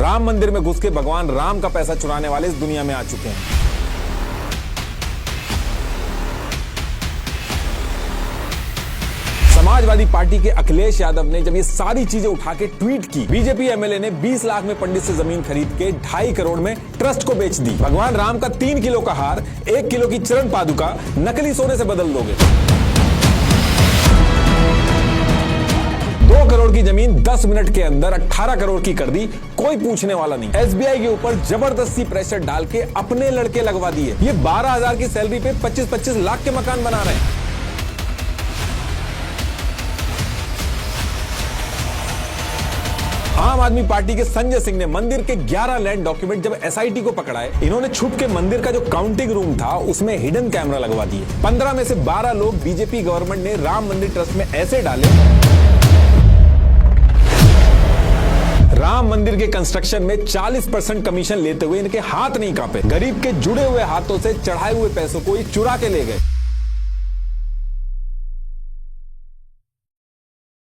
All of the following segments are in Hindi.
राम मंदिर में घुस के भगवान राम का पैसा चुराने वाले इस दुनिया में आ चुके हैं। समाजवादी पार्टी के अखिलेश यादव ने जब ये सारी चीजें उठा के ट्वीट की, बीजेपी एमएलए ने 20 लाख में पंडित से जमीन खरीद के 2.5 करोड़ में ट्रस्ट को बेच दी। भगवान राम का 3 किलो का हार 1 किलो की चरण पादुका नकली सोने से बदल दोगे। 2 करोड़ की जमीन 10 मिनट के अंदर 18 करोड़ की कर दी, कोई पूछने वाला नहीं। एसबीआई के ऊपर जबरदस्ती प्रेशर डाल के अपने लड़के लगवा दिए। ये 12,000 की सैलरी पे 25-25 लाख के मकान बना रहे हैं। आम आदमी पार्टी के संजय सिंह ने मंदिर के 11 लैंड डॉक्यूमेंट जब एसआईटी को पकड़ाए, इन्होंने छुप के मंदिर का जो काउंटिंग रूम था उसमें हिडन कैमरा लगवा दिए। 15 में से 12 लोग बीजेपी गवर्नमेंट ने राम मंदिर ट्रस्ट में ऐसे डाले, राम मंदिर के कंस्ट्रक्शन में 40% कमीशन लेते हुए इनके हाथ नहीं कांपे। गरीब के जुड़े हुए हाथों से चढ़ाए हुए पैसों को ये चुरा के ले गए।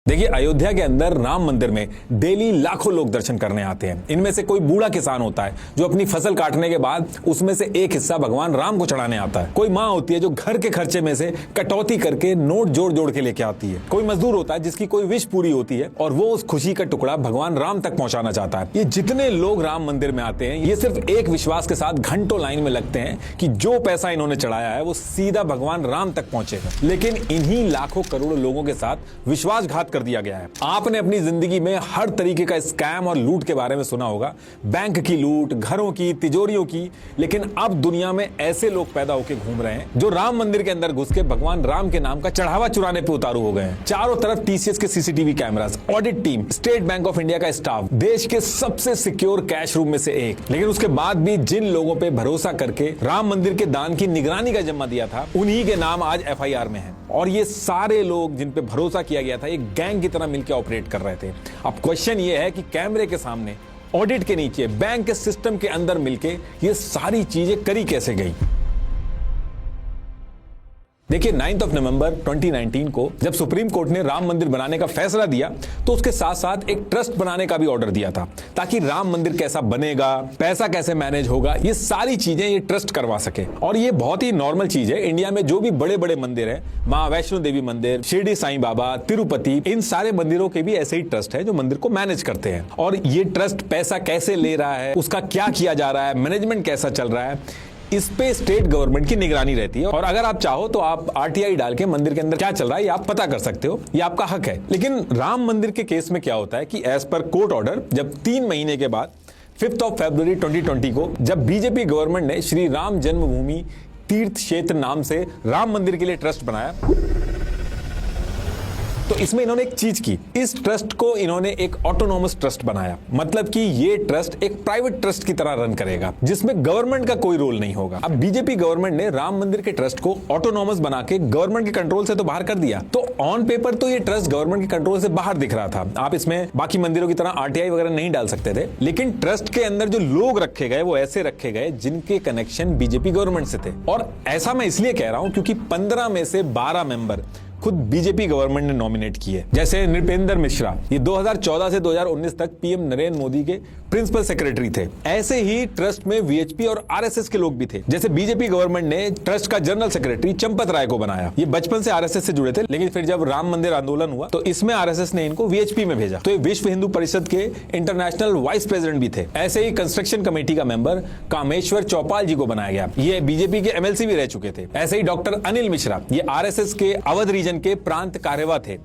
देखिए, अयोध्या के अंदर राम मंदिर में डेली लाखों लोग दर्शन करने आते हैं। इनमें से कोई बूढ़ा किसान होता है जो अपनी फसल काटने के बाद उसमें से एक हिस्सा भगवान राम को चढ़ाने आता है। कोई माँ होती है जो घर के खर्चे में से कटौती करके नोट जोड़ जोड़ के लेके आती है। कोई मजदूर होता है जिसकी कोई विश पूरी होती है और वो उस खुशी का टुकड़ा भगवान राम तक पहुंचाना चाहता है। ये जितने लोग राम मंदिर में आते हैं, ये सिर्फ एक विश्वास के साथ घंटों लाइन में लगते हैं कि जो पैसा इन्होंने चढ़ाया है वो सीधा भगवान राम तक पहुंचेगा। लेकिन इन्हीं लाखों करोड़ों लोगों के साथ विश्वासघात कर दिया गया है। आपने अपनी जिंदगी में हर तरीके का स्कैम और लूट के बारे में सुना होगा, बैंक की लूट, घरों की, तिजोरियों की। लेकिन अब दुनिया में ऐसे लोग पैदा होकर घूम रहे हैं जो राम मंदिर के अंदर घुस के भगवान राम के नाम का चढ़ावा चुराने पे उतारू हो गए हैं। चारों तरफ टीसीएस के CCTV cameras, audit team, state bank of India का स्टाफ, देश के सबसे सिक्योर कैश रूम में से एक। लेकिन उसके बाद भी जिन लोगों पे भरोसा करके राम मंदिर के दान की निगरानी का जिम्मा दिया था, उन्हीं के नाम आज एफआईआर में है। और ये सारे लोग जिन पे भरोसा किया गया था, एक गैंग की तरह मिलकर ऑपरेट कर रहे थे। अब क्वेश्चन ये है कि कैमरे के सामने, ऑडिट के नीचे, बैंक के सिस्टम के अंदर मिलके ये सारी चीजें करी कैसे गई। देखिए, 9 नवंबर 2019 को जब सुप्रीम कोर्ट ने राम मंदिर बनाने का फैसला दिया तो उसके साथ साथ एक ट्रस्ट बनाने का भी ऑर्डर दिया था, ताकि राम मंदिर कैसा बनेगा, पैसा कैसे मैनेज होगा, ये सारी चीजें ये ट्रस्ट करवा सके। और ये बहुत ही नॉर्मल चीज है। इंडिया में जो भी बड़े बड़े मंदिर है, माँ वैष्णो देवी मंदिर, शिरडी साईं बाबा, तिरुपति, इन सारे मंदिरों के भी ऐसे ही ट्रस्ट है जो मंदिर को मैनेज करते हैं। और ये ट्रस्ट पैसा कैसे ले रहा है, उसका क्या किया जा रहा है, मैनेजमेंट कैसा चल रहा है, इस पे स्टेट गवर्नमेंट की निगरानी रहती है। और अगर आप चाहो तो आप आरटीआई डाल के मंदिर के अंदर क्या चल रहा है ये आप पता कर सकते हो, ये आपका हक है। लेकिन राम मंदिर के केस में क्या होता है कि एज पर कोर्ट ऑर्डर, जब 3 महीने के बाद 5 फरवरी 2020 को जब बीजेपी गवर्नमेंट ने श्री राम जन्मभूमि तीर्थ क्षेत्र नाम से राम मंदिर के लिए ट्रस्ट बनाया, तो इसमें इन्होंने एक चीज की, इस ट्रस्ट को इन्होंने एक ऑटोनॉमस ट्रस्ट बनाया। मतलब कि ये ट्रस्ट एक प्राइवेट ट्रस्ट की तरह रन करेगा, जिसमें गवर्नमेंट का कोई रोल नहीं होगा। अब बीजेपी गवर्नमेंट ने राम मंदिर के ट्रस्ट को ऑटोनॉमस बना के गवर्नमेंट के कंट्रोल से तो बाहर कर दिया। तो ऑन पेपर तो ये ट्रस्ट गवर्नमेंट के कंट्रोल से बाहर दिख रहा था। आप इसमें बाकी मंदिरों की तरह आरटीआई वगैरह नहीं डाल सकते थे। लेकिन ट्रस्ट के अंदर जो लोग रखे गए वो ऐसे रखे गए जिनके कनेक्शन बीजेपी गवर्नमेंट से थे। और ऐसा मैं इसलिए कह रहा हूं क्योंकि 15 में से 12 मेंबर खुद बीजेपी गवर्नमेंट ने नॉमिनेट किए। जैसे नृपेंद्र मिश्रा, ये 2014 से 2019 तक पीएम नरेंद्र मोदी के प्रिंसिपल सेक्रेटरी थे। ऐसे ही ट्रस्ट में वीएचपी और आरएसएस के लोग भी थे। जैसे बीजेपी गवर्नमेंट ने ट्रस्ट का जनरल सेक्रेटरी चंपत राय को बनाया। ये बचपन से आरएसएस से जुड़े थे, लेकिन फिर जब राम मंदिर आंदोलन हुआ तो इसमें आरएसएस ने इनको वीएचपी में भेजा। तो ये विश्व हिंदू परिषद के इंटरनेशनल वाइस प्रेसिडेंट भी थे। ऐसे ही कंस्ट्रक्शन कमेटी का मेंबर कामेश्वर चौपाल जी को बनाया गया। ये बीजेपी के एमएलसी भी रह चुके थे। ऐसे ही डॉक्टर अनिल मिश्रा, ये आरएसएस के अवध रीजन के प्रांत कार्यवाह थे।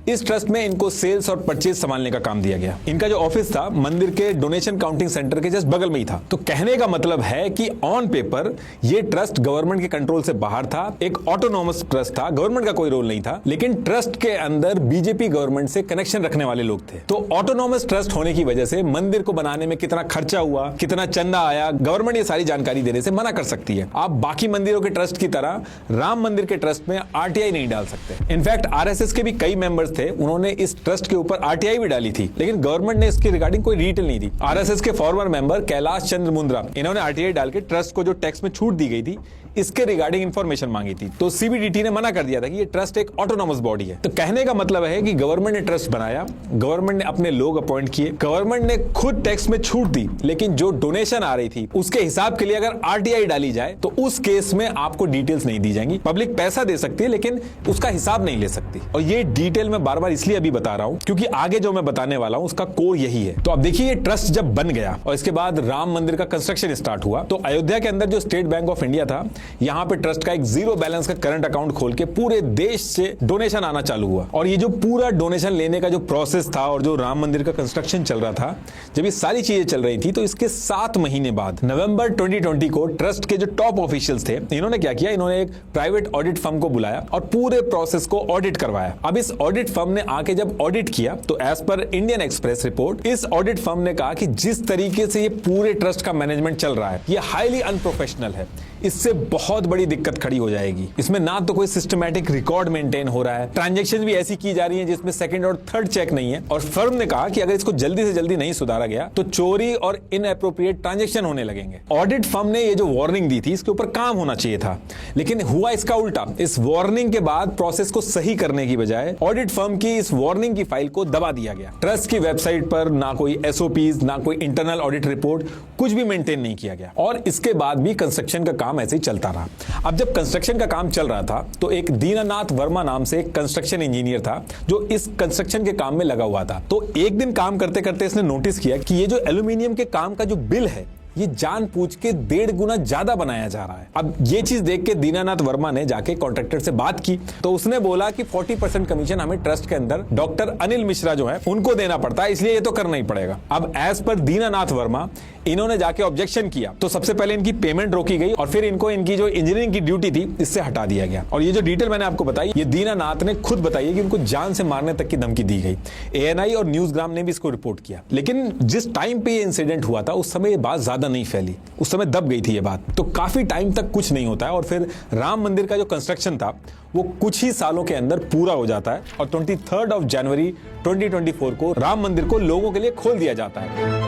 इस ट्रस्ट में इनको सेल्स और परचेज संभालने का काम दिया गया। इनका जो ऑफिस था मंदिर के डोनेशन काउंटिंग सेंटर के जस्ट बगल में ही था। तो कहने का मतलब है कि ऑन पेपर ये ट्रस्ट गवर्नमेंट के कंट्रोल से बाहर था, एक ऑटोनॉमस ट्रस्ट था, गवर्नमेंट का कोई रोल नहीं था। लेकिन ट्रस्ट के अंदर बीजेपी गवर्नमेंट से कनेक्शन रखने वाले लोग थे। तो ऑटोनॉमस ट्रस्ट होने की वजह से मंदिर को बनाने में कितना खर्चा हुआ, कितना चंदा आया, गवर्नमेंट ये सारी जानकारी देने से मना कर सकती है। आप बाकी मंदिरों के ट्रस्ट की तरह राम मंदिर के ट्रस्ट में आरटीआई नहीं डाल सकते। इनफैक्ट आरएसएस के भी कई मेंबर्स थे, उन्होंने इस ट्रस्ट के ऊपर आरटीआई भी डाली थी, लेकिन गवर्नमेंट ने इसकी रिगार्डिंग कोई डिटेल नहीं दी। आरएसएस के फॉर्मर मेंबर कैलाश चंद्र मुंद्रा, इन्होंने आरटीआई डाल के ट्रस्ट को जो टैक्स में छूट दी गई थी, इसके रिगार्डिंग इंफॉर्मेशन मांगी थी। तो सीबीडीटी ने मना कर दिया था कि ये ट्रस्ट एक ऑटोनॉमस बॉडी है। तो कहने का मतलब है कि गवर्नमेंट ने ट्रस्ट बनाया, गवर्नमेंट ने अपने लोग अपॉइंट किए, गवर्नमेंट ने खुद टैक्स में छूट दी, लेकिन जो डोनेशन आ रही थी उसके हिसाब के लिए अगर आरटीआई डाली जाए तो उस केस में आपको डिटेल्स नहीं दी जाएंगी। पब्लिक पैसा दे सकती है लेकिन उसका हिसाब नहीं ले सकती। और ये डिटेल मैं बार बार इसलिए अभी बता रहा हूं क्योंकि आगे जो मैं बताने वाला हूं उसका कोर यही है। तो अब देखिए, ये ट्रस्ट जब बन गया और इसके बाद राम मंदिर का कंस्ट्रक्शन स्टार्ट हुआ तो अयोध्या के अंदर जो स्टेट बैंक ऑफ इंडिया था, यहां पे ट्रस्ट का एक जीरो बैलेंस का करंट अकाउंट खोल के पूरे देश से डोनेशन आना चालू हुआ। और ये जो पूरा डोनेशन लेने का जो प्रोसेस था और जो राम मंदिर का कंस्ट्रक्शन चल रहा था, जब ये सारी चीजें चल रही थी तो इसके 7 महीने बाद नवंबर 2020 को ट्रस्ट के जो टॉप ऑफिशियल्स थे, इन्होंने क्या किया, इन्होंने एक प्राइवेट ऑडिट फर्म को बुलाया और पूरे प्रोसेस को ऑडिट करवाया। अब इस ऑडिट फर्म ने आके जब ऑडिट किया तो as per Indian Express report, इस ऑडिट फर्म ने कहा कि जिस तरीके से ये पूरे ट्रस्ट का मैनेजमेंट चल रहा है ये हाईली अनप्रोफेशनल है, इससे बहुत बड़ी दिक्कत खड़ी हो जाएगी। इसमें ना तो कोई सिस्टमैटिक रिकॉर्ड मेंटेन हो रहा है, ट्रांजैक्शन भी ऐसी की जा रही है जिसमें सेकंड और थर्ड चेक नहीं है। और फर्म ने कहा कि अगर इसको जल्दी से जल्दी नहीं सुधारा गया तो चोरी और इनएप्रोप्रिएट ट्रांजैक्शन होने लगेंगे। ऑडिट फर्म ने ये जो वार्निंग दी थी इसके ऊपर काम होना चाहिए था, लेकिन हुआ इसका उल्टा। इस वार्निंग के बाद प्रोसेस को सही करने की बजाय ऑडिट फर्म की इस वार्निंग की फाइल को दबा दिया गया। ट्रस्ट की वेबसाइट पर ना कोई एसओपीज, ना कोई इंटरनल ऑडिट रिपोर्ट, कुछ भी मेंटेन नहीं किया गया। और इसके बाद भी कंस्ट्रक्शन का काम ऐसे ही चलता रहा। अब जब कंस्ट्रक्शन का काम चल रहा था तो एक दीनानाथ वर्मा नाम से एक कंस्ट्रक्शन इंजीनियर था जो इस कंस्ट्रक्शन के काम में लगा हुआ था। तो एक दिन काम करते करते इसने नोटिस किया कि ये जो एल्यूमिनियम के काम का जो बिल है ये जानबूझ के 1.5 गुना ज्यादा बनाया जा रहा है। अब ये चीज देख के दीनानाथ वर्मा ने जाके कॉन्ट्रैक्टर से बात की तो उसने बोला कि 40% कमीशन हमें ट्रस्ट के अंदर डॉक्टर अनिल मिश्रा जो है उनको देना पड़ता है, इसलिए ये तो करना ही पड़ेगा। अब एज पर दीनानाथ वर्मा इन्होंने जाके ऑब्जेक्शन किया तो सबसे पहले इनकी पेमेंट रोकी गई और फिर इनको इनकी जो इंजीनियरिंग की ड्यूटी थी इससे हटा दिया गया। और ये जो डिटेल मैंने आपको बताई ये दीनानाथ ने खुद बताई कि उनको जान से मारने तक की धमकी दी गई। एएनआई और न्यूज़ग्राम ने भी इसको रिपोर्ट किया, लेकिन जिस टाइम पे ये इंसिडेंट हुआ था उस समय ये बात ज्यादा नहीं फैली, उस समय दब गई थी ये बात। तो काफी टाइम तक कुछ नहीं होता है और फिर राम मंदिर का जो कंस्ट्रक्शन था वो कुछ ही सालों के अंदर पूरा हो जाता है और 23 जनवरी 2024 को राम मंदिर को लोगों के लिए खोल दिया जाता है।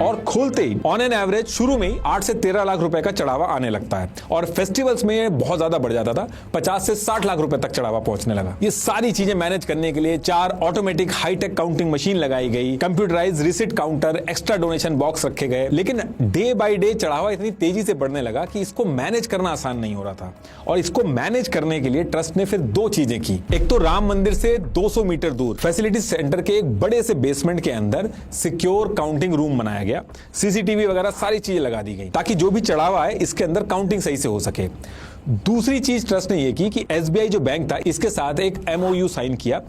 और खोलते ही ऑन एन एवरेज शुरू में ही 8 से 13 लाख रुपए का चढ़ावा आने लगता है और फेस्टिवल्स में ये बहुत ज्यादा बढ़ जाता था, 50 से 60 लाख रुपए तक चढ़ावा पहुंचने लगा। ये सारी चीजें मैनेज करने के लिए 4 ऑटोमेटिक हाईटेक काउंटिंग मशीन लगाई गई, computerised receipt counter, extra donation box रखे गए। लेकिन डे बाय डे चढ़ावा इतनी तेजी से बढ़ने लगा कि इसको मैनेज करना आसान नहीं हो रहा था। और इसको मैनेज करने के लिए ट्रस्ट ने फिर 2 चीजें की। एक तो राम मंदिर से 200 मीटर दूर फैसिलिटी सेंटर के एक बड़े से बेसमेंट के अंदर सिक्योर काउंटिंग रूम बनाया गया, सीसीटीवी वगैरह सारी चीजें लगा दी गई ताकि जो भी चढ़ावा है इसके अंदर काउंटिंग सही से हो सके। दूसरी चीज ट्रस्ट ने यह की कि एसबीआई जो बैंक था इसके साथ एक एमओयू साइन किया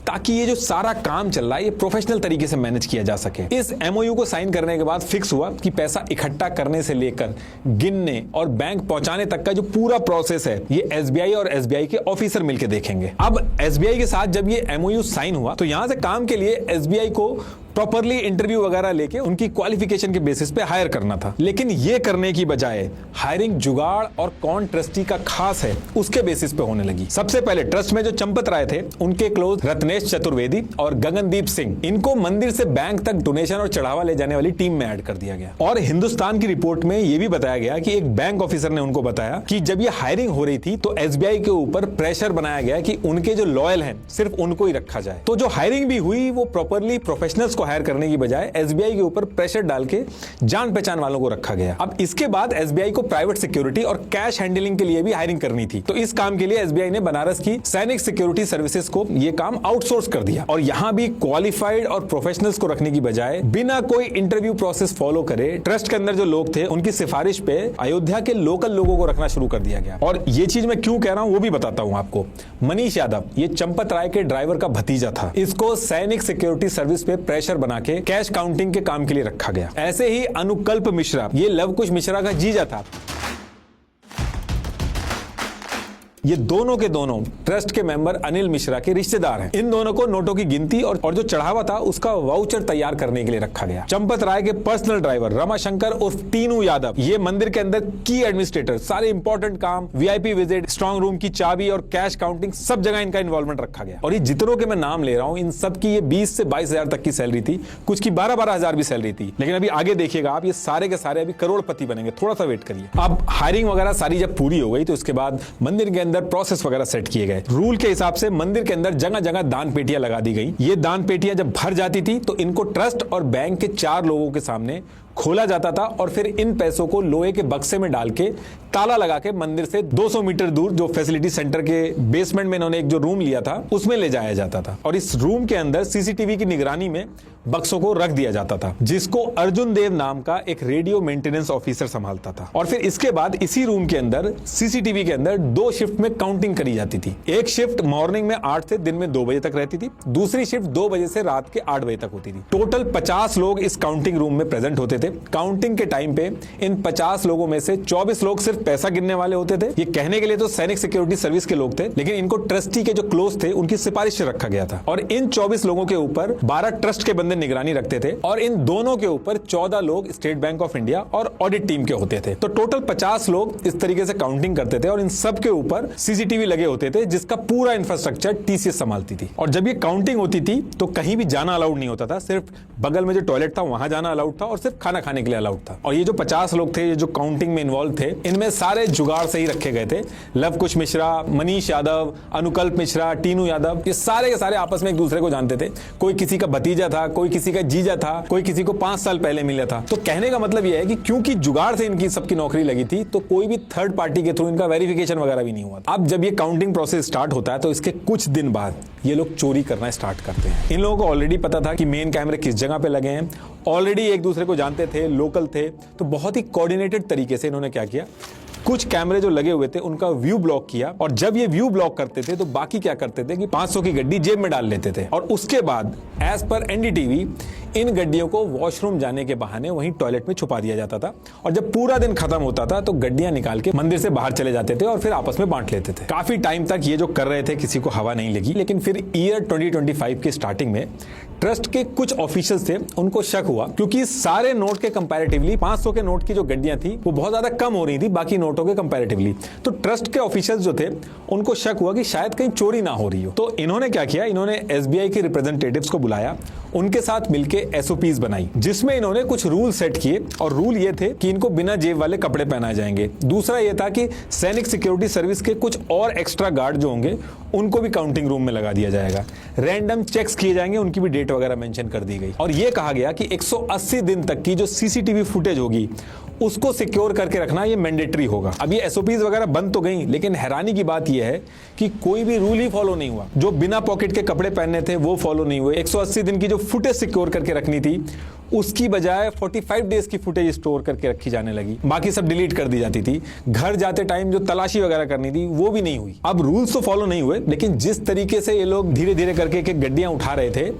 ताकि ये जो सारा काम चल रहा है ये प्रोफेशनल तरीके से मैनेज किया जा सके। इस एमओयू को साइन करने के बाद फिक्स हुआ कि पैसा इकट्ठा करने से लेकर गिनने और बैंक पहुंचाने तक का जो पूरा प्रोसेस है ये एसबीआई और एसबीआई के ऑफिसर मिलकर देखेंगे। अब एसबीआई के साथ जब ये एमओयू साइन हुआ तो यहां से काम के लिए एसबीआई को प्रॉपरली इंटरव्यू वगैरह लेके उनकी क्वालिफिकेशन के बेसिस पे हायर करना था। लेकिन ये करने की बजाय हायरिंग जुगाड़ और कौन ट्रस्टी का खास है उसके बेसिस पे होने लगी। सबसे पहले ट्रस्ट में जो चंपत राय थे उनके क्लोज रत्नेश चतुर्वेदी और गगनदीप सिंह, इनको मंदिर से बैंक तक डोनेशन और चढ़ावा ले जाने वाली टीम में ऐड कर दिया गया। और हिंदुस्तान की रिपोर्ट में यह भी बताया गया कि एक बैंक ऑफिसर ने उनको बताया कि जब ये हायरिंग हो रही थी तो एसबीआई के ऊपर प्रेशर बनाया गया कि उनके जो लॉयल हैं सिर्फ उनको ही रखा जाए। तो जो हायरिंग भी हुई वो प्रॉपरली प्रोफेशनल्स को हायर करने की बजाय एसबीआई के ऊपर प्रेशर डाल के जान पहचान वालों को रखा गया। अब इसके बाद एसबीआई को प्राइवेट सिक्योरिटी और कैश हैंडलिंग के लिए भी हायरिंग करनी थी। तो इस काम के लिए एसबीआई ने बनारस की सैनिक सिक्योरिटी सर्विसेज को यह काम आउटसोर्स कर दिया और यहां भी क्वालिफाइड और प्रोफेशनल्स को रखने की बजाय बिना कोई इंटरव्यू प्रोसेस फॉलो करे ट्रस्ट के अंदर जो लोग थे उनकी सिफारिश पे अयोध्या के लोकल लोगों को रखना शुरू कर दिया गया। और ये चीज मैं क्यों कह रहा हूं वो भी बताता हूं आपको। मनीष यादव ये चंपत राय के ड्राइवर का भतीजा था, इसको सैनिक सिक्योरिटी सर्विस पे प्रेशर बना के कैश काउंटिंग के काम के लिए रखा गया। ऐसे ही अनुकल्प मिश्रा ये लव कुश मिश्रा का जीजा था, ये दोनों के दोनों ट्रस्ट के मेंबर अनिल मिश्रा के रिश्तेदार हैं। इन दोनों को नोटों की गिनती और जो चढ़ावा था उसका वाउचर तैयार करने के लिए रखा गया। चंपत राय के पर्सनल ड्राइवर रमाशंकर उर्फ टीनू यादव, ये मंदिर के अंदर की एडमिनिस्ट्रेटर, सारे इंपॉर्टेंट काम, वीआईपी विजिट, स्ट्रांग रूम की चाबी और कैश काउंटिंग, सब जगह इनका इन्वॉल्वमेंट रखा गया। और ये जितनों के मैं नाम ले रहा हूं, इन सब की ये 20 से 22 हजार तक की सैलरी थी, कुछ की 12-12 हजार भी सैलरी थी। लेकिन अभी आगे देखिएगा आप, ये सारे के सारे अभी करोड़पति बनेंगे। थोड़ा सा वेट करिए। अब हायरिंग वगैरह सारी जब पूरी हो गई तो उसके बाद मंदिर के अंदर प्रोसेस वगैरह सेट किए गए। रूल के हिसाब से मंदिर के अंदर जगह जगह दान पेटियां लगा दी गई। ये दान पेटियां जब भर जाती थी तो इनको ट्रस्ट और बैंक के 4 लोगों के सामने खोला जाता था और फिर इन पैसों को लोहे के बक्से में डाल के ताला लगा के मंदिर से 200 मीटर दूर जो फैसिलिटी सेंटर के बेसमेंट में इन्होंने एक जो रूम लिया था उसमें ले जाया जाता था। और इस रूम के अंदर सीसीटीवी की निगरानी में बक्सों को रख दिया जाता था, जिसको अर्जुन देव नाम का एक रेडियो मेंटेनेंस ऑफिसर संभालता था। और फिर इसके बाद इसी रूम के अंदर सीसीटीवी के अंदर 2 शिफ्ट में काउंटिंग करी जाती थी। एक शिफ्ट मॉर्निंग में 8 से दिन में 2 बजे तक रहती थी, दूसरी शिफ्ट 2 बजे से रात के 8 बजे तक होती थी। टोटल 50 लोग इस काउंटिंग रूम में प्रेजेंट होते थे। काउंटिंग के टाइम पे इन 50 लोगों में से 24 लोग सिर्फ पैसा गिनने वाले होते थे। ये कहने के लिए तो सैनिक सिक्योरिटी सर्विस के लोग थे, लेकिन इनको ट्रस्टी के जो क्लोज थे उनकी सिफारिश से रखा गया था। और इन 24 लोगों के ऊपर 12 ट्रस्ट के बंदे निगरानी रखते थे और इन दोनों के ऊपर 14 लोग स्टेट बैंक ऑफ इंडिया और ऑडिट टीम के होते थे। तो टोटल 50 लोग इस तरीके से काउंटिंग करते थे और इन सब के ऊपर सीसीटीवी लगे होते थे, जिसका पूरा इंफ्रास्ट्रक्चर टीसीएस संभालती थी। और जब ये काउंटिंग होती थी तो कहीं भी जाना अलाउड नहीं होता था, सिर्फ बगल में जो टॉयलेट था वहां जाना अलाउड था और सिर्फ खाना खाने के लिए अलाउड था। और ये जो 50 लोग थे, ये जो काउंटिंग में इन्वॉल्व थे, इनमें सारे जुगाड़ से ही रखे गए थे। लव कुश मिश्रा, मनीष यादव, अनुकल्प मिश्रा, टीनू यादव, ये सारे के सारे आपस में एक दूसरे को जानते थे। कोई किसी का भतीजा था, कोई किसी का जीजा था, कोई किसी को 5 साल पहले मिला था। तो कहने का मतलब यह है कि क्योंकि जुगाड़ से इनकी सबकी नौकरी लगी थी तो कोई भी थर्ड पार्टी के थ्रू इनका वेरिफिकेशन वगैरह भी नहीं हुआ था। अब जब ये काउंटिंग प्रोसेस स्टार्ट होता है तो इसके कुछ दिन बाद ये लोग चोरी करना स्टार्ट करते हैं। इन लोगों को ऑलरेडी पता था कि मेन कैमरे किस जगह पे लगे हैं, ऑलरेडी एक दूसरे को जानते थे, लोकल थे। तो बहुत ही कोऑर्डिनेटेड तरीके से इन्होंने क्या किया, कुछ कैमरे जो लगे हुए थे उनका व्यू ब्लॉक किया। और जब ये व्यू ब्लॉक करते थे तो बाकी क्या करते थे कि 500 की गड्डी जेब में डाल लेते थे। और उसके बाद एज पर एनडीटीवी इन गड्डियों को वॉशरूम जाने के बहाने वहीं टॉयलेट में छुपा दिया जाता था। और जब पूरा दिन खत्म होता था तो गड्डियां निकाल के मंदिर से बाहर चले जाते थे और फिर आपस में बांट लेते थे। काफी टाइम तक ये जो कर रहे थे किसी को हवा नहीं लगी। लेकिन फिर ईयर 2025 की स्टार्टिंग में ट्रस्ट के कुछ ऑफिशियल्स थे, उनको शक हुआ क्योंकि सारे नोट के कंपैरेटिवली 500 के नोट की जो गड्डियां थी वो बहुत ज्यादा कम हो रही थी बाकी नोटों के कंपैरेटिवली। तो ट्रस्ट के ऑफिशियल्स जो थे उनको शक हुआ कि शायद कहीं चोरी ना हो रही हो। तो इन्होंने क्या किया, इन्होंने एसबीआई के रिप्रेजेंटेटिव्स को बुलाया, उनके साथ मिलके एसओपीज बनाई, जिसमें इन्होंने कुछ रूल सेट किए। और रूल ये थे कि इनको बिना जेब वाले कपड़े पहनाए जाएंगे। दूसरा ये था कि सैनिक सिक्योरिटी सर्विस के कुछ और एक्स्ट्रा गार्ड जो होंगे उनको भी काउंटिंग रूम में लगा दिया जाएगा। रैंडम चेक्स किए जाएंगे, उनकी भी डेट वगैरह मेंशन कर दी गई। और यह कहा गया कि 180 दिन तक की जो सीसीटीवी फुटेज होगी उसको सिक्योर करके रखना ये मैंडेटरी होगा। अब ये एसओपीज वगैरह बंद तो गई, लेकिन हैरानी की बात यह है कि कोई भी रूल ही फॉलो नहीं हुआ। जो बिना पॉकेट के कपड़े पहनने थे वो फॉलो नहीं हुए। 180 दिन की जो फुटेज सिक्योर करके रखनी थी उसकी बजाय 45 डेज की फुटेज स्टोर करके रखी जाने लगी, बाकी सब डिलीट कर दी जाती थी। घर जाते टाइम जो तलाशी वगैरह करनी थी वो भी नहीं हुई। अब रूल्स तो फॉलो नहीं हुए, लेकिन जिस तरीके से ये लोग धीरे धीरे करके गड्डियां उठा रहे थे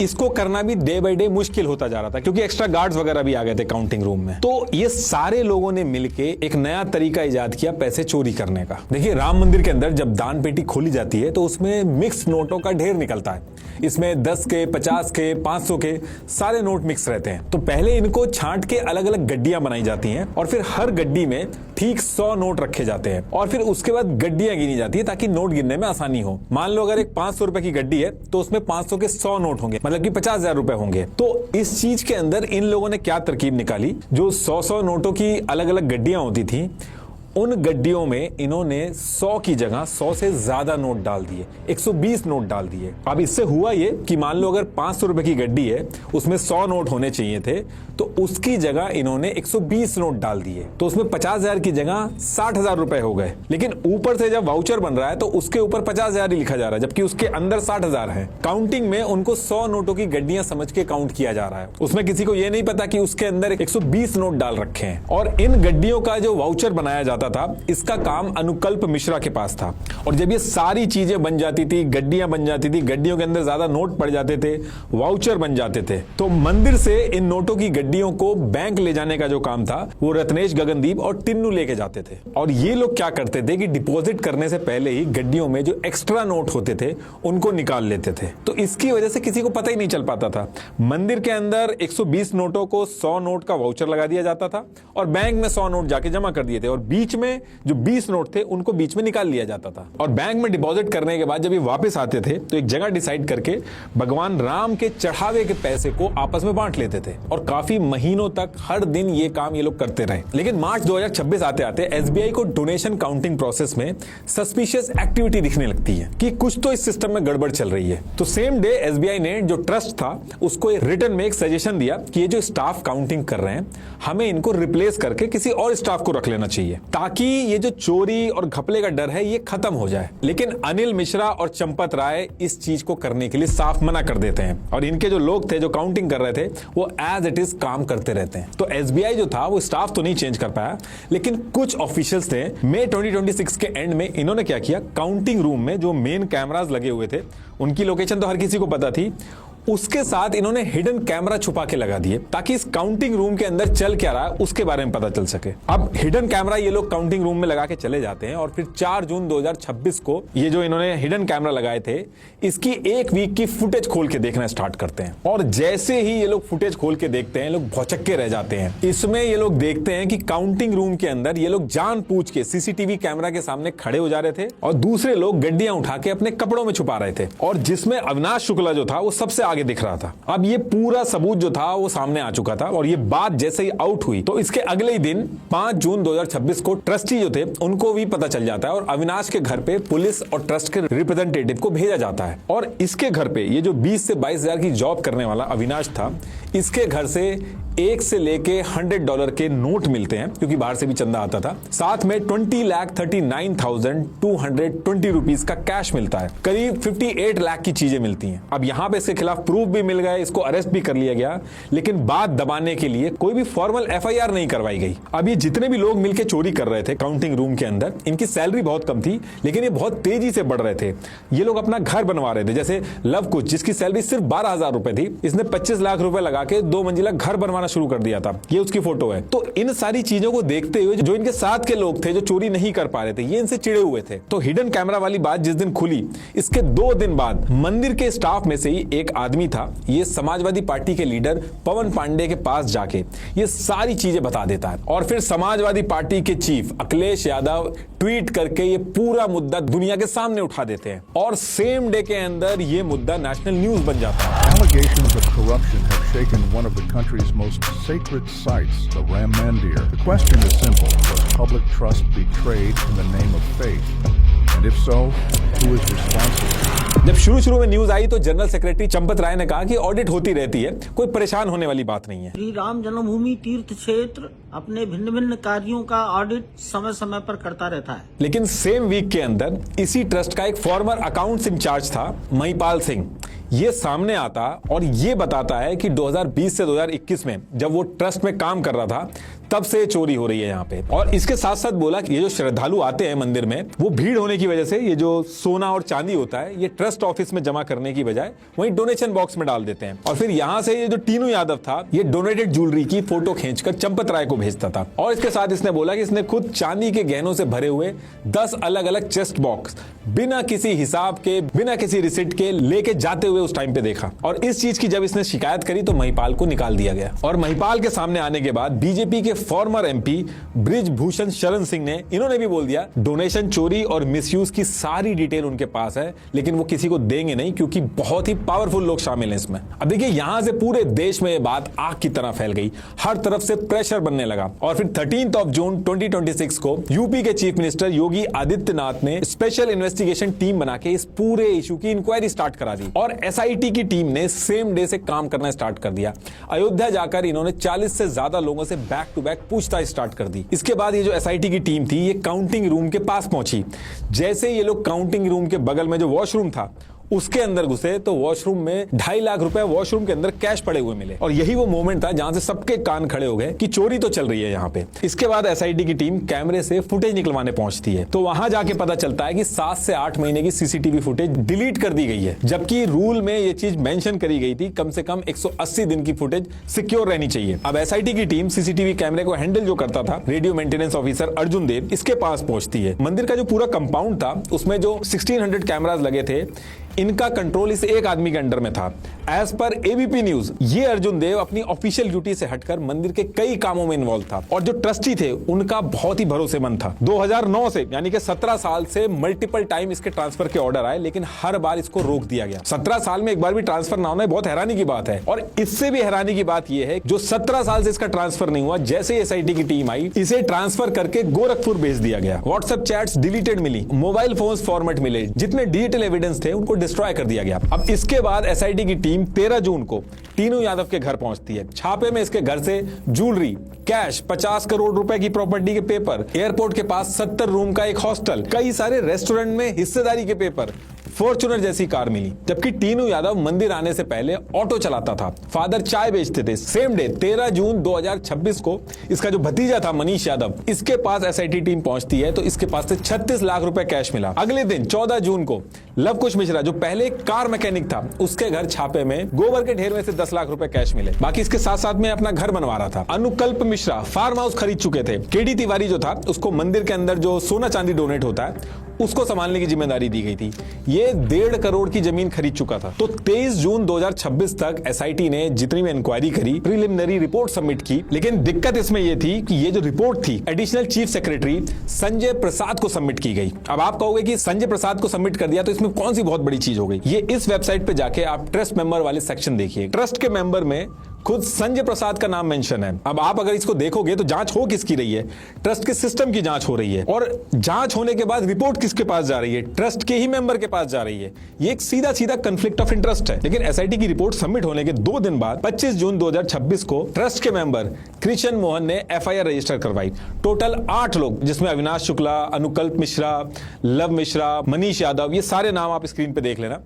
इसको करना भी डे बाय डे मुश्किल होता जा रहा था, क्योंकि एक्स्ट्रा गार्ड्स वगैरह भी आ गए थे काउंटिंग रूम में। तो ये सारे लोगों ने मिलके एक नया तरीका इजाद किया पैसे चोरी करने का। देखिए, राम मंदिर के अंदर जब दान पेटी खोली जाती है तो उसमें मिक्स नोटों का ढेर निकलता है। इसमें 10 के, 50 के, 500 के सारे नोट मिक्स रहते हैं। तो पहले इनको छांट के अलग अलग गड्डियां बनाई जाती हैं और फिर हर गड्डी में ठीक 100 नोट रखे जाते हैं और फिर उसके बाद गड्डियां गिनी जाती है ताकि नोट गिनने में आसानी हो। मान लो अगर एक 500 रुपए की गड्डी है तो उसमें 500 के 100 नोट होंगे, मतलब कि 50,000 रुपए होंगे। तो इस चीज के अंदर इन लोगों ने क्या तरकीब निकाली, जो 100 नोटों की अलग अलग गड्डियां होती थी उन गड्डियों में इन्होंने 100 की जगह 100 से ज्यादा नोट डाल दिए, 120 नोट डाल दिए। अब इससे हुआ ये कि मान लो अगर 500 रुपए की गड्डी है उसमें 100 नोट होने चाहिए थे तो उसकी जगह इन्होंने 120 नोट डाल दिए, तो उसमें 50,000 की जगह 60,000 रुपए हो गए। लेकिन ऊपर से जब वाउचर बन रहा है तो उसके ऊपर 50,000 ही लिखा जा रहा है, जबकि उसके अंदर 60,000 है। काउंटिंग में उनको 100 नोटों की गड्डियां समझ के काउंट किया जा रहा है। उसमें किसी को यह नहीं पता कि उसके अंदर 120 नोट डाल रखे हैं। और इन गड्डियों का जो वाउचर बनाया जाता आता था, इसका काम अनुकल्प मिश्रा के पास था। और जब ये सारी चीजें बन जाती थी, गड्डियां बन जाती थी, गड्डियों के अंदर ज्यादा नोट पड़ जाते थे, वाउचर बन जाते थे, तो मंदिर से इन नोटों की गड्डियों को बैंक ले जाने का जो काम था वो रत्नेश, गगनदीप और टिन्नू लेके जाते थे। और ये लोग क्या करते थे कि डिपॉजिट करने से पहले ही गड्डियों में जो एक्स्ट्रा नोट होते थे उनको निकाल लेते थे। तो इसकी वजह से किसी को पता ही नहीं चल पाता था। मंदिर के अंदर 120 नोटों को 100 नोट का वाउचर लगा दिया जाता था और बैंक में 100 नोट जाके जमा कर दिए थे, और बीच में जो 20 नोट थे उनको बीच में निकाल लिया जाता था। और बैंक में डिपॉजिट करने के बाद जब ये वापस आते थे तो एक जगह डिसाइड करके भगवान राम के चढ़ावे के पैसे को आपस में बांट लेते थे। और काफी महीनों तक हर दिन ये काम ये लोग करते रहे। लेकिन मार्च 2026 आते आते एसबीआई को डोनेशन काउंटिंग प्रोसेस में सस्पिशियस एक्टिविटी दिखने लगती है कि कुछ तो इस सिस्टम में गड़बड़ चल रही है। तो सेम डे एसबीआई ने जो ट्रस्ट था उसको रिटर्न में एक सजेशन दिया कि ये जो स्टाफ काउंटिंग कर रहे हैं हमें इनको रिप्लेस करके किसी और स्टाफ को रख लेना चाहिए, ताकि ये जो चोरी और घपले का डर है ये खत्म हो जाए। लेकिन अनिल मिश्रा और चंपत राय इस चीज को करने के लिए साफ मना कर देते हैं, और इनके जो लोग थे जो काउंटिंग कर रहे थे वो एज इट इज काम करते रहते हैं। तो एसबीआई जो था वो स्टाफ तो नहीं चेंज कर पाया, लेकिन कुछ ऑफिशियल्स थे मई 2026 के एंड में इन्होंने क्या किया, काउंटिंग रूम में जो मेन कैमरास लगे हुए थे उनकी लोकेशन तो हर किसी को पता थी, उसके साथ इन्होंने हिडन कैमरा छुपा के लगा दिए ताकि इस काउंटिंग रूम के अंदर चल क्या रहा है उसके बारे में पता चल सके। अब हिडन कैमरा ये लोग काउंटिंग रूम में लगा के चले जाते हैं, और फिर 4 जून 2026 को ये जो इन्होंने हिडन कैमरा लगाए थे इसकी एक वीक की फुटेज खोल के देखना स्टार्ट करते हैं। और जैसे ही ये लोग फुटेज खोल के देखते हैं लोग भौचक्के रह जाते हैं। इसमें ये लोग देखते हैं कि काउंटिंग रूम के अंदर ये लोग जानबूझ के सीसीटीवी कैमरा के सामने खड़े हो जा रहे थे और दूसरे लोग गड्डियां उठा के अपने कपड़ों में छुपा रहे थे, और जिसमें अविनाश शुक्ला जो था वो सबसे आगे दिख रहा था। अब ये पूरा सबूत जो था वो सामने आ चुका था, और ये बात जैसे ही आउट हुई तो इसके अगले ही दिन 5 जून 2026 को ट्रस्टी जो थे उनको भी पता चल जाता है, और अविनाश के घर पे पुलिस और ट्रस्ट के रिप्रेजेंटेटिव को भेजा जाता है। और इसके घर पे ये जो 20 से 22 हजार की जॉब करने वाला अविनाश था, इसके घर से 1 से लेके $100 के नोट मिलते हैं क्योंकि बाहर से भी चंदा आता था। साथ में 20,39,220 रुपीस का कैश मिलता है। करीब 58 लाख की चीजें मिलती हैं। अब यहां पे इसके खिलाफ प्रूफ भी मिल गए, इसको अरेस्ट भी कर लिया गया, लेकिन बात दबाने के लिए कोई भी फॉर्मल एफआईआर नहीं करवाई गई। अब ये जितने भी लोग मिलकर चोरी कर रहे थे काउंटिंग रूम के अंदर, इनकी सैलरी बहुत कम थी, लेकिन ये बहुत तेजी से बढ़ रहे थे। ये लोग अपना घर बनवा रहे थे, जैसे लव कुछ जिसकी सैलरी सिर्फ 12,000 रुपए थी, इसने 25 लाख रुपए लगा के 2 मंजिला घर बनवाना शुरू कर दिया था। ये उसकी फोटो है। तो इन सारी चीजों को देखते हुए जो इनके साथ के लोग थे जो चोरी नहीं कर पा रहे थे, ये इनसे चिड़े हुए थे। तो हिडन कैमरा वाली बात जिस दिन खुली, इसके 2 दिन बाद मंदिर के स्टाफ में से ही एक आदमी था, ये समाजवादी पार्टी के लीडर पवन पांडे के पास जाके ये सारी चीजें बता देता है, और फिर समाजवादी पार्टी के चीफ अखिलेश यादव ट्वीट करके ये पूरा मुद्दा दुनिया के सामने उठा देते हैं, और सेम डे के अंदर ये मुद्दा नेशनल न्यूज बन जाता है। Allegations of corruption have shaken one of the country's most sacred sites, the Ram Mandir. The question is simple: was public trust betrayed in the name of faith? And if so, who is responsible? जब शुरू में न्यूज आई तो जनरल सेक्रेटरी चंपत राय ने कहा कि ऑडिट होती रहती है, कोई परेशान होने वाली बात नहीं है। श्री राम जन्मभूमि तीर्थ क्षेत्र अपने भिन्न भिन्न कार्यों का ऑडिट समय समय पर करता रहता है। लेकिन सेम वीक के अंदर इसी ट्रस्ट का एक फॉर्मर अकाउंट्स इंचार्ज था महिपाल सिंह, ये सामने आता और ये बताता है कि 2020 से 2021 में जब वो ट्रस्ट में काम कर रहा था तब से चोरी हो रही है यहाँ पे। और इसके साथ साथ बोला कि ये जो श्रद्धालु आते हैं मंदिर में, वो भीड़ होने की वजह से ये जो सोना और चांदी होता है ये ट्रस्ट ऑफिस में जमा करने की बजाय वहीं डोनेशन बॉक्स में डाल देते हैं, और फिर यहाँ से ये जो टीनू यादव था ये डोनेटेड ज्वेलरी की फोटो खींचकर चंपत राय को भेजता था। और इसके साथ इसने बोला कि इसने खुद चांदी के गहनों से भरे हुए 10 अलग अलग चेस्ट बॉक्स बिना किसी हिसाब के, बिना किसी रिसिप्ट के लेके जाते हुए उस टाइम पे देखा। और इस चीज की जब इसने शिकायत करी तो महिपाल को निकाल दिया गया। और महिपाल के सामने आने के बाद बीजेपी के फॉर्मर एमपी बृजभूषण शरण सिंह ने, इन्होंने भी बोल दिया डोनेशन चोरी और मिसयूज की सारी डिटेल उनके पास है, लेकिन वो किसी को देंगे नहीं क्योंकि बहुत ही पावरफुल लोग शामिल हैं इसमें। अब देखिए यहां से पूरे देश में ये बात आग की तरह फैल गई, हर तरफ से प्रेशर बनने लगा। और फिर 13 जून 2026 को यूपी के चीफ मिनिस्टर योगी आदित्यनाथ ने स्पेशल इन्वेस्टिगेशन टीम बना के इस पूरे इशू की इंक्वायरी स्टार्ट करा दी, और एसआईटी की टीम ने सेम डे से काम करना स्टार्ट कर दिया। अयोध्या जाकर इन्होंने 40 से ज्यादा लोगों से बैक टू बैक पूछताछ स्टार्ट कर दी। इसके बाद ये जो एसआईटी की टीम थी ये काउंटिंग रूम के पास पहुंची। जैसे ये लोग काउंटिंग रूम के बगल में जो वॉशरूम था उसके अंदर घुसे तो वॉशरूम में 2.5 लाख रुपए वॉशरूम के अंदर कैश पड़े हुए मिले। और यही वो मोमेंट था जहां से सबके कान खड़े हो गए कि चोरी तो चल रही है यहाँ पे। इसके बाद एसआईटी की टीम कैमरे से फुटेज निकलवाने पहुंचती है, तो वहां जाके पता चलता है कि 7 से 8 महीने की सीसीटीवी फुटेज डिलीट कर दी गई है, जबकि रूल में ये चीज मेंशन करी गई थी कम से कम 180 दिन की फुटेज सिक्योर रहनी चाहिए। अब एसआईटी की टीम सीसीटीवी कैमरे को हैंडल जो करता था रेडियो मेंटेनेंस ऑफिसर अर्जुन देव, इसके पास पहुंचती है। मंदिर का जो पूरा कंपाउंड था उसमें जो 1600 कैमरास लगे थे, इनका कंट्रोल इस एक आदमी के अंडर में था। एज पर एबीपी न्यूज, ये अर्जुन देव अपनी ऑफिशियल ड्यूटी से हटकर मंदिर के कई कामों में इन्वॉल्व था और जो ट्रस्टी थे उनका बहुत ही भरोसेमंद था। 2009 से यानी कि 17 साल से मल्टीपल टाइम इसके ट्रांसफर के ऑर्डर आए, लेकिन हर बार इसको रोक दिया गया। 17 साल में एक बार भी ट्रांसफर ना होना बहुत हैरानी की बात है। और इससे भी हैरानी की बात यह है जो 17 साल से इसका ट्रांसफर नहीं हुआ, जैसे एसआईटी की टीम आई इसे ट्रांसफर करके गोरखपुर भेज दिया गया। व्हाट्सएप चैट्स डिलीटेड मिली, मोबाइल फोन्स फॉर्मेट मिले, जितने डिजिटल एविडेंस थे उनको डिस्ट्रॉय कर दिया गया। अब इसके बाद एसआईटी की टीम 13 जून को टीनू यादव के घर पहुंचती है। छापे में इसके घर से ज्वेलरी, कैश, 50 करोड़ रुपए की प्रॉपर्टी के पेपर, एयरपोर्ट के पास 70 रूम का एक हॉस्टल, कई सारे रेस्टोरेंट में हिस्सेदारी के पेपर, फॉर्च्यूनर जैसी कार मिली। जबकि टीनू यादव मंदिर आने से पहले ऑटो चलाता था, फादर चाय बेचते थे। सेम डे 13 जून 2026 को इसका जो भतीजा था मनीष यादव, इसके पास एसआईटी टीम पहुंचती है तो इसके पास से 36 लाख रुपए कैश मिला। अगले दिन 14 जून को लव कुश मिश्रा जो पहले कार मैकेनिक था, उसके घर छापे में गोबर के ढेर में से 10 लाख रुपए कैश मिले। बाकी इसके साथ साथ में अपना घर बनवा रहा था। अनुकल्प मिश्रा फार्म हाउस खरीद चुके थे। केडी तिवारी जो था उसको मंदिर के अंदर जो सोना चांदी डोनेट होता है उसको संभालने की जिम्मेदारी दी गई थी। ये 1.5 करोड़ की जमीन खरीद चुका था। तो 23 जून 2026 तक एसआईटी ने जितनी भी इंक्वायरी करी, प्रिलिमिनरी रिपोर्ट सबमिट की, लेकिन दिक्कत इसमें यह थी कि ये जो रिपोर्ट थी additional chief secretary Sanjay Prasad को सबमिट की गई। अब आप कहोगे कि संजय प्रसाद को सबमिट कर दिया तो इसमें कौन सी बहुत बड़ी चीज हो गई। ये इस वेबसाइट पे जाके आप ट्रस्ट मेंबर वाले सेक्शन देखिए। ट्रस्ट के मेंबर में खुद संजय प्रसाद का नाम मेंशन है। अब आप अगर इसको देखोगे तो जांच हो किसकी रही है? ट्रस्ट के सिस्टम की जांच हो रही है और जांच होने के बाद रिपोर्ट किसके पास जा रही है? ट्रस्ट के ही मेंबर के पास जा रही है। ये एक सीधा सीधा कॉन्फ्लिक्ट ऑफ इंटरेस्ट है। लेकिन एसआईटी की रिपोर्ट सबमिट होने के 2 दिन बाद 25 जून 2026 को ट्रस्ट के मेंबर कृष्ण मोहन ने एफआईआर रजिस्टर करवाई। टोटल 8 लोग, जिसमें अविनाश शुक्ला, अनुकल्प मिश्रा, लव मिश्रा, मनीष यादव, ये सारे नाम आप स्क्रीन पे देख लेना,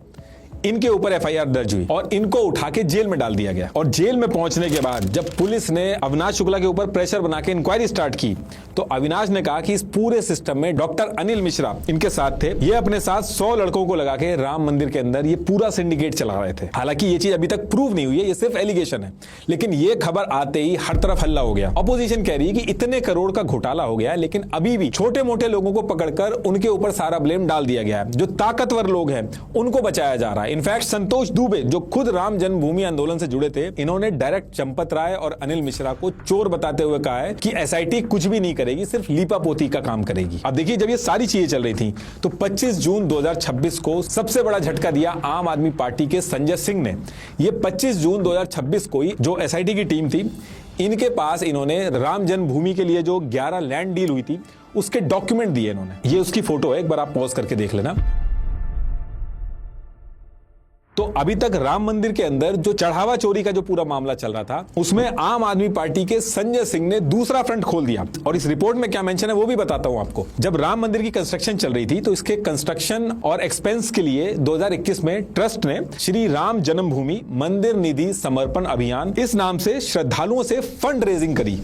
इनके ऊपर एफआईआर दर्ज हुई और इनको उठा के जेल में डाल दिया गया। और जेल में पहुंचने के बाद जब पुलिस ने अविनाश शुक्ला के ऊपर प्रेशर बना के इंक्वायरी स्टार्ट की तो अविनाश ने कहा कि इस पूरे सिस्टम में डॉक्टर अनिल मिश्रा इनके साथ थे। ये अपने साथ 100 लड़कों को लगा के राम मंदिर के अंदर ये पूरा सिंडिकेट चला रहे थे। हालांकि ये चीज अभी तक प्रूव नहीं हुई है, ये सिर्फ एलिगेशन है। लेकिन ये खबर आते ही हर तरफ हल्ला हो गया। अपोजिशन कह रही है कि इतने करोड़ का घोटाला हो गया, लेकिन अभी भी छोटे मोटे लोगों को पकड़कर उनके ऊपर सारा ब्लेम डाल दिया गया है। जो ताकतवर लोग हैं उनको बचाया जा रहा है। इनफैक्ट संतोष दुबे जो खुद राम जन्मभूमि आंदोलन से जुड़े थे, इन्होंने डायरेक्ट चंपत राय और अनिल मिश्रा को चोर बताते हुए कहा है कि एसआईटी कुछ भी नहीं करेगी, सिर्फ लीपापोती का काम करेगी। अब देखिए, जब ये सारी चीजें चल रही थी तो 25 जून 2026 को सबसे बड़ा झटका दिया आम आदमी पार्टी के संजय सिंह ने। ये 25 जून 2026 को ही जो एसआईटी की टीम थी, इनके पास इन्होंने राम जन्मभूमि के लिए जो 11 लैंड डील हुई थी उसके डॉक्यूमेंट दिए इन्होंने। ये उसकी फोटो है, एक बार आप पॉज करके देख लेना। तो अभी तक राम मंदिर के अंदर जो चढ़ावा चोरी का जो पूरा मामला चल रहा था, उसमें आम आदमी पार्टी के संजय सिंह ने दूसरा फ्रंट खोल दिया। और इस रिपोर्ट में क्या मेंशन है वो भी बताता हूं आपको। जब राम मंदिर की कंस्ट्रक्शन चल रही थी तो इसके कंस्ट्रक्शन और एक्सपेंस के लिए 2021 में ट्रस्ट ने श्री राम जन्मभूमि मंदिर निधि समर्पण अभियान इस नाम से श्रद्धालुओं से फंड रेजिंग करी।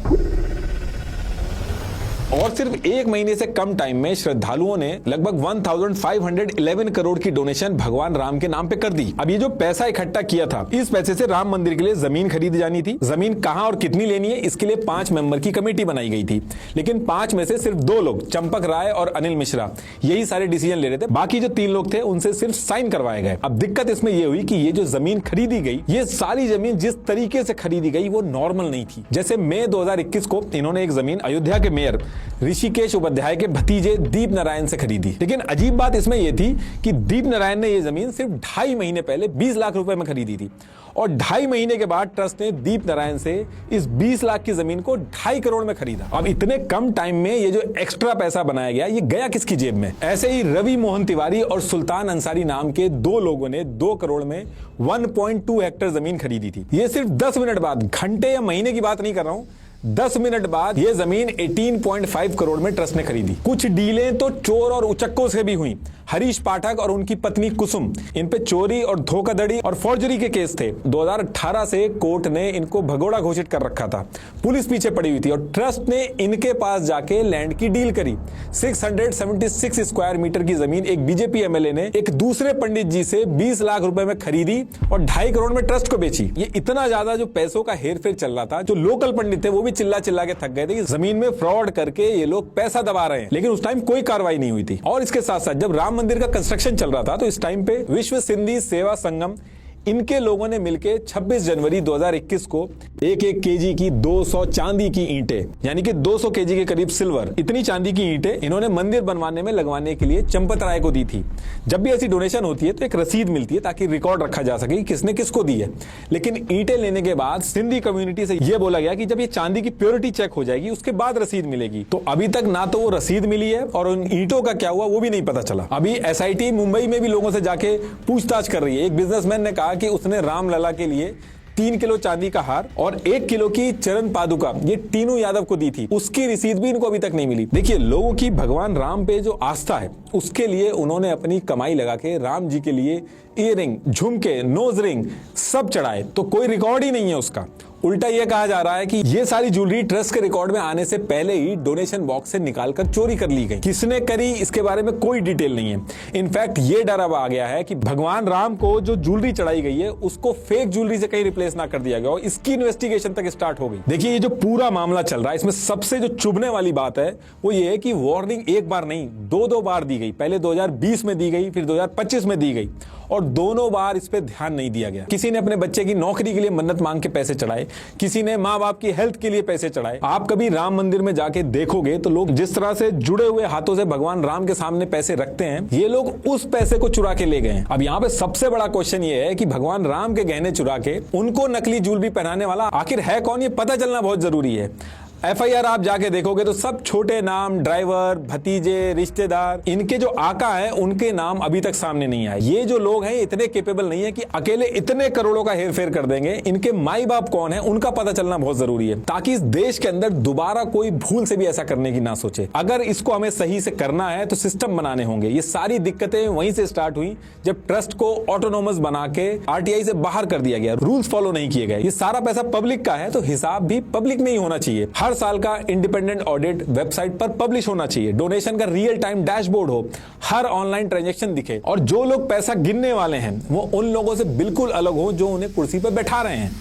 और सिर्फ 1 महीने से कम टाइम में श्रद्धालुओं ने लगभग 1511 करोड़ की डोनेशन भगवान राम के नाम पे कर दी। अब ये जो पैसा इकट्ठा किया था, इस पैसे से राम मंदिर के लिए जमीन खरीदी जानी थी। जमीन कहां और कितनी लेनी है, इसके लिए 5 मेंबर की कमेटी बनाई गई थी। लेकिन 5 में से सिर्फ 2 लोग, चंपक राय और अनिल मिश्रा, यही सारे डिसीजन ले रहे थे। बाकी जो 3 लोग थे उनसे सिर्फ साइन करवाए गए। अब दिक्कत इसमें यह हुई कि ये जो जमीन खरीदी गई, ये सारी जमीन जिस तरीके से खरीदी गई वो नॉर्मल नहीं थी। जैसे मई 2021 को इन्होंने एक जमीन अयोध्या के मेयर ऋषिकेश उपाध्याय के भतीजे दीप नारायण से खरीदी। लेकिन अजीब बात इसमें यह थी कि दीप नारायण ने यह जमीन सिर्फ 2.5 महीने पहले 20 लाख रुपए में खरीदी थी और 2.5 महीने के बाद ट्रस्ट ने दीप नारायण से इस 20 लाख की जमीन को 2.5 करोड़ में खरीदा। अब इतने कम टाइम में ये जो एक्स्ट्रा पैसा बनाया गया, ये गया किसकी जेब में? ऐसे ही रवि मोहन तिवारी और सुल्तान अंसारी नाम के 2 लोगों ने 2 करोड़ में 1.2 हेक्टेयर जमीन खरीदी थी। ये सिर्फ 10 मिनट बाद, घंटे या महीने की बात नहीं कर रहा हूं, 10 मिनट बाद ये जमीन 18.5 करोड़ में ट्रस्ट ने खरीदी। कुछ डीलें तो चोर और उचक्कों से भी हुई। हरीश पाठक और उनकी पत्नी कुसुम, इन पे चोरी और धोखाधड़ी और फॉर्जरी के केस थे। 2018 से कोर्ट ने इनको भगोड़ा घोषित कर रखा था। पुलिस पीछे पड़ी हुई थी और ट्रस्ट ने इनके पास जाके लैंड की डील करी। 676 स्क्वायर मीटर की जमीन एक बीजेपी एमएलए ने एक दूसरे पंडित जी से 20 लाख रुपए में खरीदी और 2.5 करोड़ में ट्रस्ट को बेची। ये इतना ज्यादा जो पैसों का हेरफेर चल रहा था, जो लोकल पंडित थे वो भी चिल्ला चिल्ला के थक गए थे कि जमीन में फ्रॉड करके ये लोग पैसा दबा रहे हैं, लेकिन उस टाइम कोई कार्रवाई नहीं हुई थी। और इसके साथ साथ जब राम मंदिर का कंस्ट्रक्शन चल रहा था तो इस टाइम पे विश्व सिंधी सेवा संगम, इनके लोगों ने मिलकर 26 जनवरी 2021 को एक केजी की 200 चांदी की ईंटें, यानी कि 200 केजी के करीब सिल्वर, इतनी चांदी की ईंटें इन्होंने मंदिर बनवाने में लगवाने के लिए चंपत राय को दी थी। जब भी ऐसी डोनेशन होती है तो एक रसीद मिलती है ताकि रिकॉर्ड रखा जा सके कि किसने किसको दी है। लेकिन ईंटें लेने के बाद सिंधी कम्युनिटी से यह बोला गया कि जब ये चांदी की प्योरिटी चेक हो जाएगी उसके बाद रसीद मिलेगी। तो अभी तक ना तो वो रसीद मिली है और उन ईंटों का क्या हुआ वो भी नहीं पता चला। अभी एसआईटी मुंबई में भी लोगों से जाके पूछताछ कर रही है। एक बिजनेसमैन ने कहा कि उसने रामलला के लिए 3 किलो चांदी का हार और 1 किलो की चरण पादुका ये टीनू यादव को दी थी, उसकी रसीद भी इनको अभी तक नहीं मिली। देखिए, लोगों की भगवान राम पे जो आस्था है उसके लिए उन्होंने अपनी कमाई लगा के राम जी के लिए ईयरिंग, झुमके, नोज रिंग सब चढ़ाए, तो कोई रिकॉर्ड ही नहीं है उसका। उल्टा यह कहा जा रहा है कि ये सारी ज्वेलरी ट्रस्ट के रिकॉर्ड में आने से पहले ही डोनेशन बॉक्स से निकालकर चोरी कर ली गई। किसने करी इसके बारे में कोई डिटेल नहीं है। इनफैक्ट ये डर अब आ गया है कि भगवान राम को जो ज्वेलरी चढ़ाई गई है उसको फेक ज्वेलरी से कहीं रिप्लेस ना कर दिया गया, और इसकी इन्वेस्टिगेशन तक स्टार्ट हो गई। देखिए, ये जो पूरा मामला चल रहा है इसमें सबसे जो चुभने वाली बात है वो ये है कि वार्निंग एक बार नहीं 2 बार दी गई। पहले 2020 में दी गई, फिर 2025 में दी गई, और दोनों बार इस पे ध्यान नहीं दिया गया। किसी ने अपने बच्चे की नौकरी के लिए मन्नत मांग के पैसे चढ़ाए, किसी ने माँ बाप की हेल्थ के लिए पैसे चढ़ाए। आप कभी राम मंदिर में जाके देखोगे तो लोग जिस तरह से जुड़े हुए हाथों से भगवान राम के सामने पैसे रखते हैं, ये लोग उस पैसे को चुरा के ले गए हैं। अब यहाँ पे सबसे बड़ा क्वेश्चन ये है कि भगवान राम के गहने चुरा के उनको नकली ज्वेलरी पहनाने वाला आखिर है कौन, ये पता चलना बहुत जरूरी है। एफआईआर आप जाके देखोगे तो सब छोटे नाम, ड्राइवर, भतीजे, रिश्तेदार, इनके जो आका हैं उनके नाम अभी तक सामने नहीं आए। ये जो लोग हैं इतने केपेबल नहीं है कि अकेले इतने करोड़ों का हेरफेर कर देंगे। इनके माई बाप कौन है उनका पता चलना बहुत जरूरी है, ताकि इस देश के अंदर दोबारा कोई भूल से भी ऐसा करने की ना सोचे। अगर इसको हमें सही से करना है तो सिस्टम बनाने होंगे। ये सारी दिक्कतें वहीं से स्टार्ट हुई जब ट्रस्ट को ऑटोनोमस बना के आरटीआई से बाहर कर दिया गया, रूल्स फॉलो नहीं किए गए। ये सारा पैसा पब्लिक का है तो हिसाब भी पब्लिक में ही होना चाहिए। हर साल का इंडिपेंडेंट ऑडिट वेबसाइट पर पब्लिश होना चाहिए। डोनेशन का रियल टाइम डैशबोर्ड हो, हर ऑनलाइन ट्रांजैक्शन दिखे, और जो लोग पैसा गिनने वाले हैं वो उन लोगों से बिल्कुल अलग हो जो उन्हें कुर्सी पर बैठा रहे हैं।